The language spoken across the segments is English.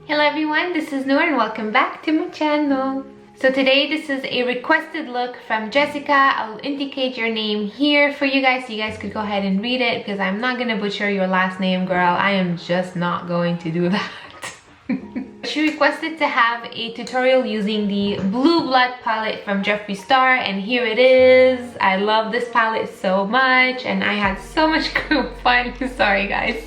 Hello everyone, this is Noor and welcome back to my channel. So today this is a requested look from Jessica. I'll indicate your name here for you guys so you guys could go ahead and read it because I'm not gonna butcher your last name, girl. I am just not going to do that. She requested to have a tutorial using the Blue Blood palette from Jeffree Star, and here it is. I love this palette so much and I had so much fun. Sorry guys.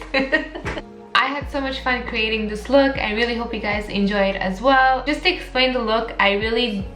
I had so much fun creating this look. I really hope you guys enjoy it as well. Just to explain the look, I really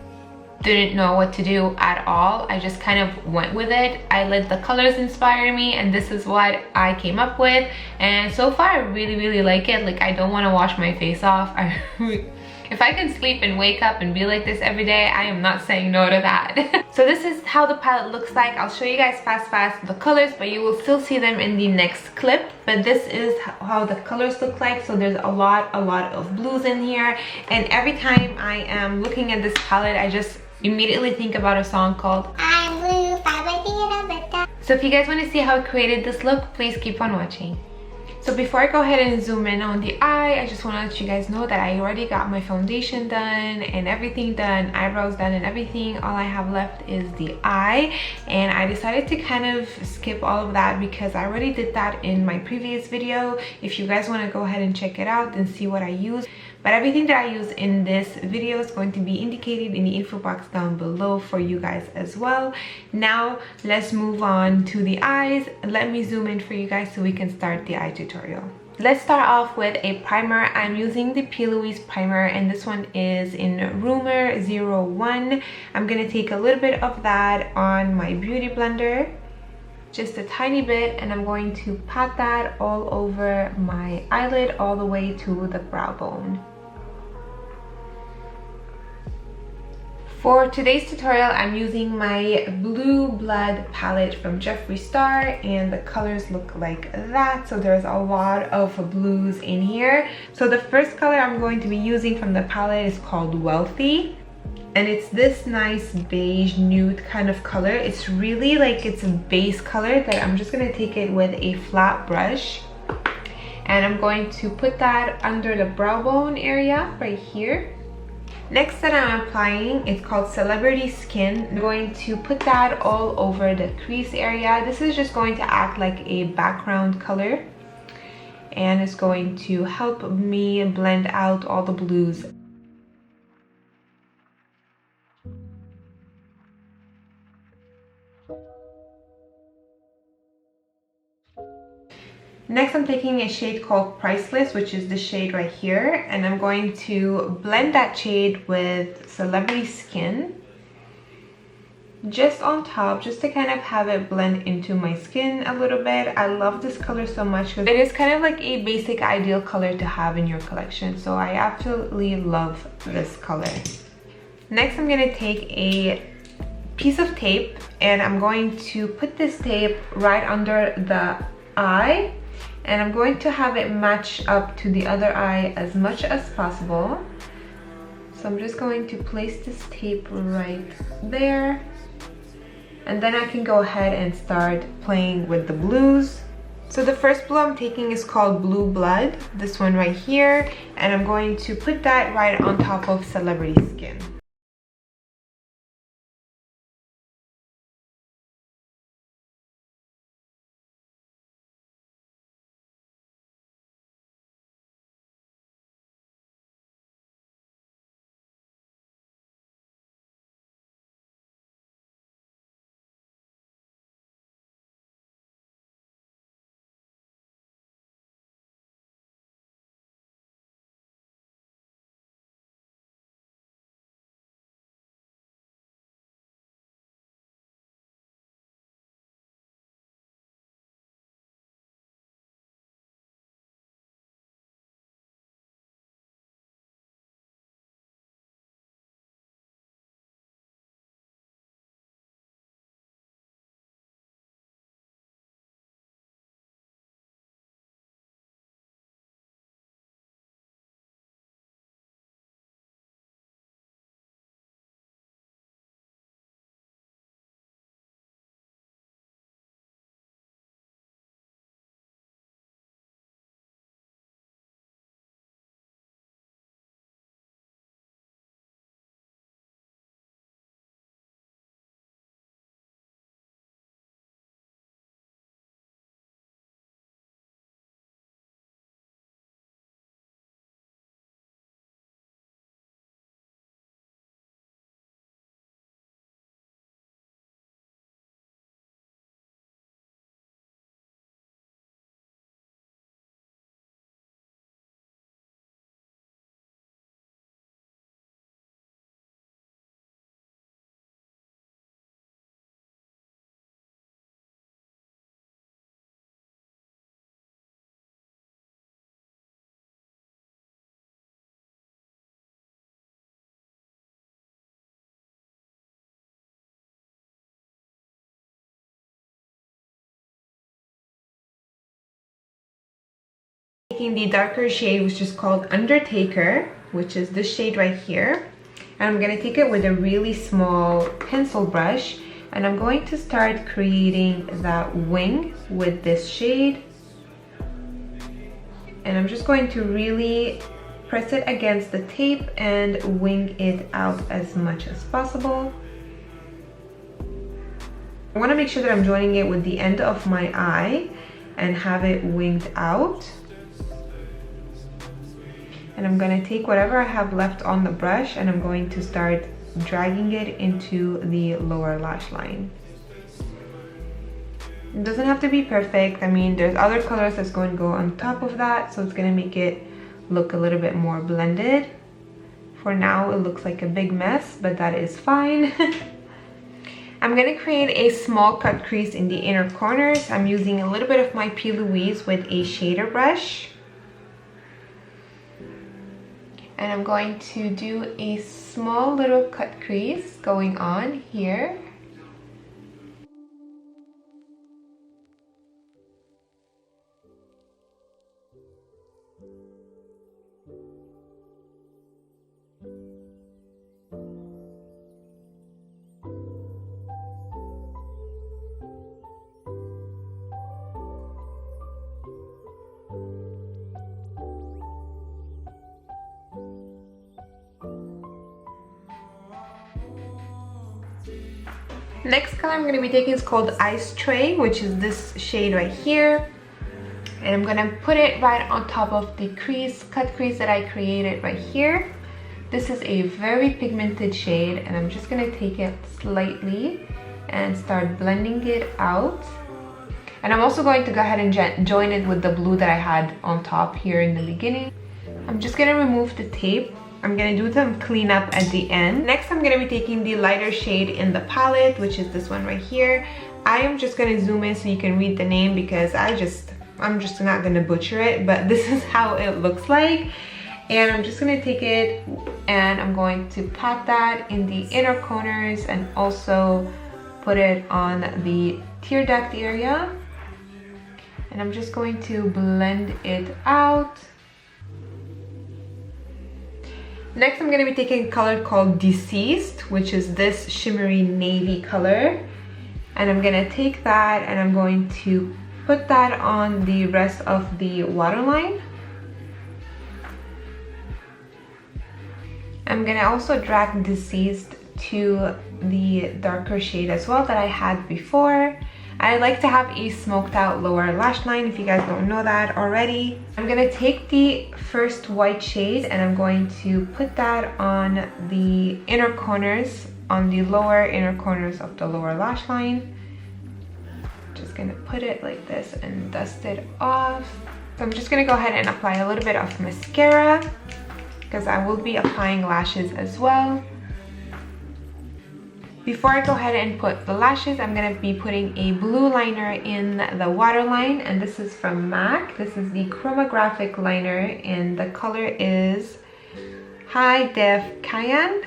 didn't know what to do at all. I just kind of went with it. I let the colors inspire me and this is what I came up with, and so far I really like it. Like, I don't want to wash my face off. If I can sleep and wake up and be like this every day, I am not saying no to that. So this is how the palette looks like. I'll show you guys fast the colors, but you will still see them in the next clip. But this is how the colors look like. So there's a lot of blues in here, and every time I am looking at this palette, I just immediately think about a song called I'm Blue. So if you guys want to see how I created this look, please keep on watching. So before I go ahead and zoom in on the eye, I just want to let you guys know that I already got my foundation done and everything done, eyebrows done and everything. All I have left is the eye, and I decided to kind of skip all of that because I already did that in my previous video. If you guys want to go ahead and check it out and see what I use. But everything that I use in this video is going to be indicated in the info box down below for you guys as well. Now let's move on to the eyes. Let me zoom in for you guys so we can start the eye tutorial. Let's start off with a primer. I'm using the P. Louise primer, and this one is in Rumour 01. I'm gonna take a little bit of that on my beauty blender, just a tiny bit, and I'm going to pat that all over my eyelid all the way to the brow bone. For today's tutorial, I'm using my Blue Blood palette from Jeffree Star, and the colors look like that. So there's a lot of blues in here. So the first color I'm going to be using from the palette is called Wealthy, and it's this nice beige nude kind of color. It's really like, it's a base color that I'm just gonna take it with a flat brush, and I'm going to put that under the brow bone area right here. Next that I'm applying, it's called Celebrity Skin. I'm going to put that all over the crease area. This is just going to act like a background color, and it's going to help me blend out all the blues. Next, I'm taking a shade called Priceless, which is the shade right here, and I'm going to blend that shade with Celebrity Skin just on top, just to kind of have it blend into my skin a little bit. I love this color so much because it is kind of like a basic ideal color to have in your collection, so I absolutely love this color. Next, I'm going to take a piece of tape, and I'm going to put this tape right under the eye, and I'm going to have it match up to the other eye as much as possible. So I'm just going to place this tape right there, and then I can go ahead and start playing with the blues. So the first blue I'm taking is called Blue Blood, this one right here, and I'm going to put that right on top of Celebrity Skin. taking the darker shade, which is called Undertaker, which is this shade right here. And I'm gonna take it with a really small pencil brush, and I'm going to start creating that wing with this shade. And I'm just going to really press it against the tape and wing it out as much as possible. I want to make sure that I'm joining it with the end of my eye and have it winged out. And I'm going to take whatever I have left on the brush and I'm going to start dragging it into the lower lash line. It doesn't have to be perfect. I mean, there's other colors that's going to go on top of that, so it's going to make it look a little bit more blended. For now, it looks like a big mess, but that is fine. I'm going to create a small cut crease in the inner corners. I'm using a little bit of my P. Louise with a shader brush. And I'm going to do a small little cut crease going on here. Next color I'm going to be taking is called Ice Tray, which is this shade right here. And I'm going to put it right on top of the cut crease that I created right here. This is a very pigmented shade, and I'm just going to take it slightly and start blending it out. And I'm also going to go ahead and join it with the blue that I had on top here in the beginning. I'm just going to remove the tape. I'm going to do some cleanup at the end. Next, I'm going to be taking the lighter shade in the palette, which is this one right here. I am just going to zoom in so you can read the name because I'm just not going to butcher it, but this is how it looks like. And I'm just going to take it and I'm going to pat that in the inner corners and also put it on the tear duct area. And I'm just going to blend it out. Next, I'm going to be taking a color called Deceased, which is this shimmery navy color. And I'm going to take that and I'm going to put that on the rest of the waterline. I'm going to also drag Deceased to the darker shade as well that I had before. I like to have a smoked out lower lash line if you guys don't know that already. I'm going to take the first white shade and I'm going to put that on the inner corners, on the lower inner corners of the lower lash line. Just going to put it like this and dust it off. So I'm just going to go ahead and apply a little bit of mascara because I will be applying lashes as well. Before I go ahead and put the lashes, I'm going to be putting a blue liner in the waterline, and this is from MAC. This is the Chromographic liner and the color is High Def Cayenne.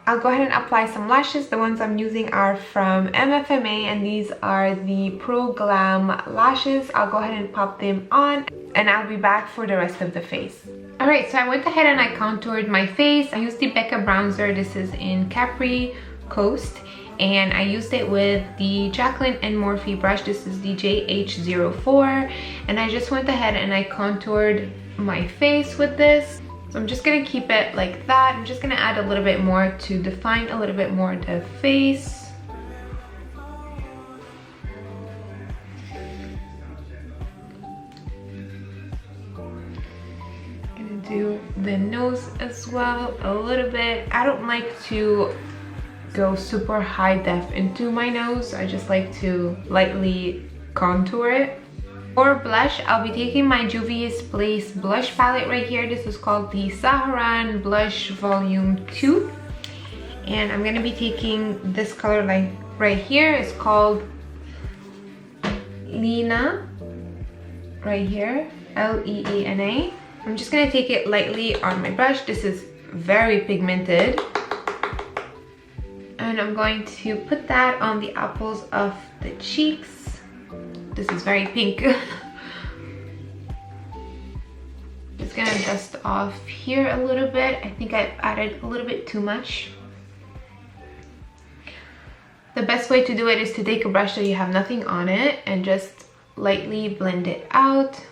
I'll go ahead and apply some lashes. The ones I'm using are from MFMA and these are the Pro Glam lashes. I'll go ahead and pop them on and I'll be back for the rest of the face. Alright, so I went ahead and I contoured my face. I used the Beca bronzer. This is in Capri Coast. And I used it with the Jaclyn and Morphe brush. This is the JH04. And I just went ahead and I contoured my face with this. So I'm just going to keep it like that. I'm just going to add a little bit more to define a little bit more the face. Do the nose as well a little bit. I don't like to go super high def into my nose. I just like to lightly contour it. For blush, I'll be taking my Juvias Place blush palette right here. This is called the Saharan Blush Volume 2. And I'm going to be taking this color like right here. It's called Leena right here, Leena. I'm just going to take it lightly on my brush. This is very pigmented. And I'm going to put that on the apples of the cheeks this is very pink. Just gonna dust off here a little bit. I think I've added a little bit too much. The best way to do it is to take a brush so you have nothing on it and just lightly blend it out.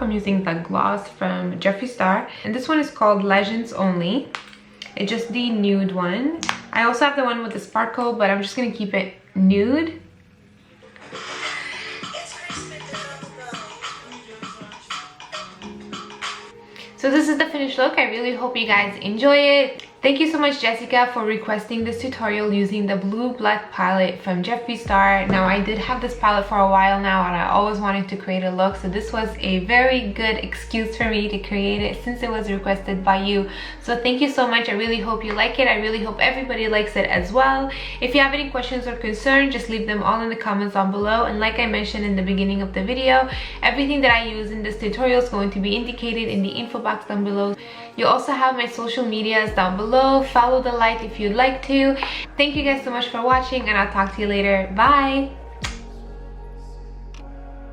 I'm using the gloss from Jeffree Star, and this one is called Legends Only. It's just the nude one. I also have the one with the sparkle, but I'm just gonna keep it nude. So this is the finished look. I really hope you guys enjoy it. Thank you so much, Jessica, for requesting this tutorial using the blue black palette from Jeffree Star. Now, I did have this palette for a while now, and I always wanted to create a look, so this was a very good excuse for me to create it since it was requested by you. So thank you so much. I really hope you like it. I really hope everybody likes it as well. If you have any questions or concerns, just leave them all in the comments down below. And like I mentioned in the beginning of the video, everything that I use in this tutorial is going to be indicated in the info box down below. You also have my social medias down below. Follow the light if you'd like to. Thank you guys so much for watching, and I'll talk to you later. Bye.